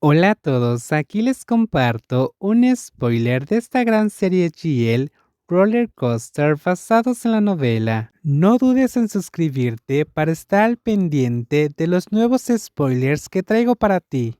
Hola a todos, aquí les comparto un spoiler de esta gran serie GL Roller Coaster basados en la novela. No dudes en suscribirte para estar al pendiente de los nuevos spoilers que traigo para ti.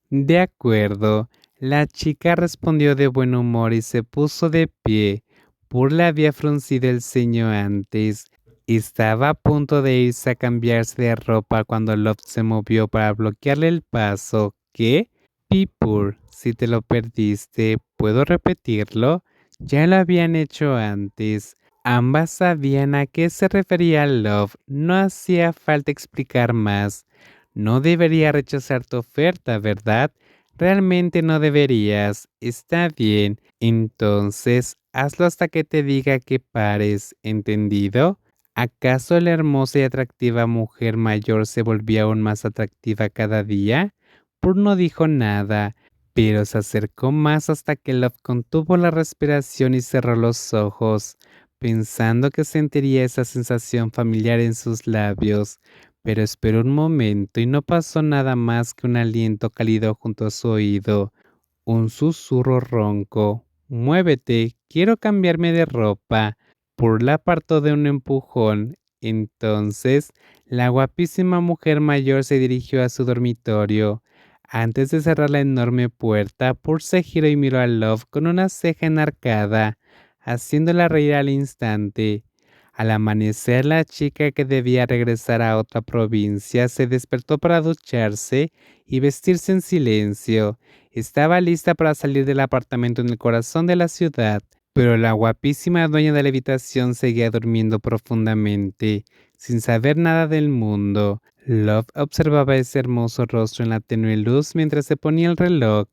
De acuerdo, la chica respondió de buen humor y se puso de pie. Burla había fruncido el ceño antes. Estaba a punto de irse a cambiarse de ropa cuando Love se movió para bloquearle el paso. ¿Qué? Pipur, si te lo perdiste, ¿puedo repetirlo? Ya lo habían hecho antes. Ambas sabían a qué se refería Love. No hacía falta explicar más. No debería rechazar tu oferta, ¿verdad? Realmente no deberías. Está bien. Entonces, hazlo hasta que te diga que pares, ¿entendido? ¿Acaso la hermosa y atractiva mujer mayor se volvía aún más atractiva cada día? Pur no dijo nada, pero se acercó más hasta que Love contuvo la respiración y cerró los ojos, pensando que sentiría esa sensación familiar en sus labios. Pero esperó un momento y no pasó nada más que un aliento cálido junto a su oído, un susurro ronco. Muévete, quiero cambiarme de ropa. Pur la apartó de un empujón. Entonces, la guapísima mujer mayor se dirigió a su dormitorio. Antes de cerrar la enorme puerta, Pur se giró y miró a Love con una ceja enarcada, haciéndola reír al instante. Al amanecer, la chica que debía regresar a otra provincia se despertó para ducharse y vestirse en silencio. Estaba lista para salir del apartamento en el corazón de la ciudad, pero la guapísima dueña de la habitación seguía durmiendo profundamente, sin saber nada del mundo. Love observaba ese hermoso rostro en la tenue luz mientras se ponía el reloj.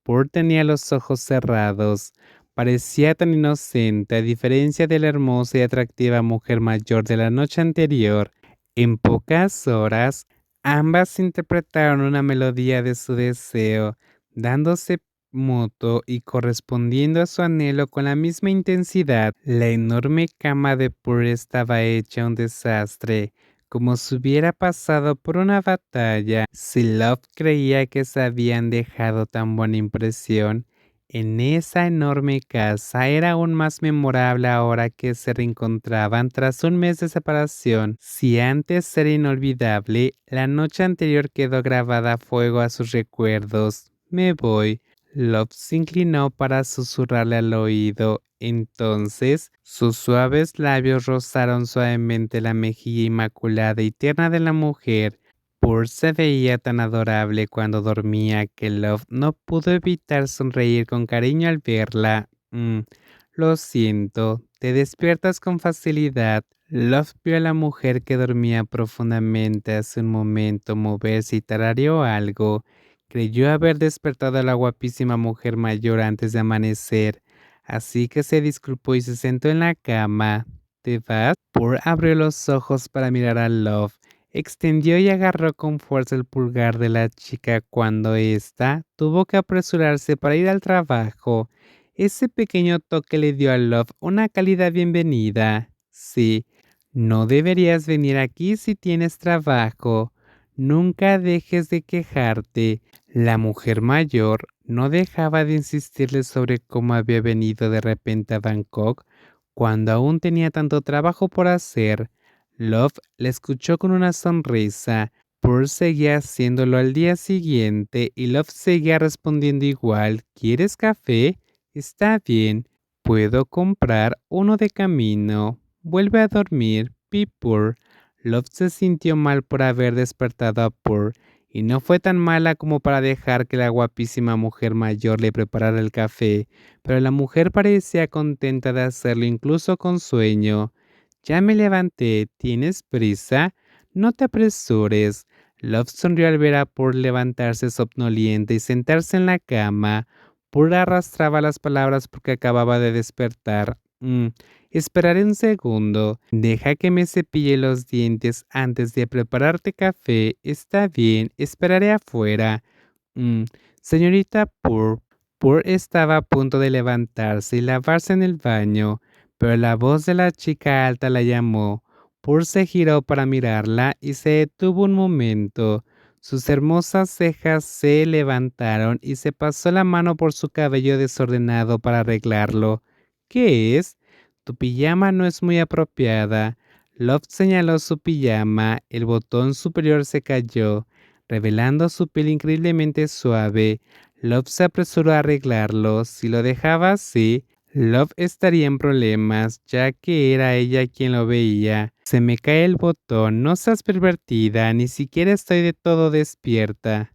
Pur tenía los ojos cerrados. Parecía tan inocente a diferencia de la hermosa y atractiva mujer mayor de la noche anterior. En pocas horas, ambas interpretaron una melodía de su deseo, dándose mutuo y correspondiendo a su anhelo con la misma intensidad. La enorme cama de Pur estaba hecha un desastre, como si hubiera pasado por una batalla. Si Love creía que se habían dejado tan buena impresión en esa enorme casa, era aún más memorable ahora que se reencontraban tras un mes de separación. Si antes era inolvidable, la noche anterior quedó grabada a fuego a sus recuerdos. Me voy. Love se inclinó para susurrarle al oído. Entonces, sus suaves labios rozaron suavemente la mejilla inmaculada y tierna de la mujer. Pur se veía tan adorable cuando dormía que Love no pudo evitar sonreír con cariño al verla. Lo siento, te despiertas con facilidad. Love vio a la mujer que dormía profundamente hace un momento moverse y tarareó algo. Creyó haber despertado a la guapísima mujer mayor antes de amanecer, así que se disculpó y se sentó en la cama. ¿Te vas? Pur abrió los ojos para mirar a Love. Extendió y agarró con fuerza el pulgar de la chica cuando ésta tuvo que apresurarse para ir al trabajo. Ese pequeño toque le dio a Love una cálida bienvenida. Sí, no deberías venir aquí si tienes trabajo. Nunca dejes de quejarte. La mujer mayor no dejaba de insistirle sobre cómo había venido de repente a Bangkok cuando aún tenía tanto trabajo por hacer. Love le escuchó con una sonrisa. Pearl seguía haciéndolo al día siguiente y Love seguía respondiendo igual. ¿Quieres café? Está bien. Puedo comprar uno de camino. Vuelve a dormir, Pipur. Love se sintió mal por haber despertado a Pur y no fue tan mala como para dejar que la guapísima mujer mayor le preparara el café, pero la mujer parecía contenta de hacerlo incluso con sueño. Ya me levanté, ¿tienes prisa? No te apresures. Love sonrió al ver a Pur levantarse somnoliente y sentarse en la cama. Pur arrastraba las palabras porque acababa de despertar. Esperaré un segundo. Deja que me cepille los dientes antes de prepararte café. Está bien, esperaré afuera. Mm, Señorita Pur. Pur estaba a punto de levantarse y lavarse en el baño, pero la voz de la chica alta la llamó. Pur se giró para mirarla y se detuvo un momento. Sus hermosas cejas se levantaron y se pasó la mano por su cabello desordenado para arreglarlo. ¿Qué es? Tu pijama no es muy apropiada. Love señaló su pijama, el botón superior se cayó, revelando su piel increíblemente suave. Love se apresuró a arreglarlo. Si lo dejaba así, Love estaría en problemas, ya que era ella quien lo veía. Se me cae el botón, no seas pervertida, ni siquiera estoy de todo despierta.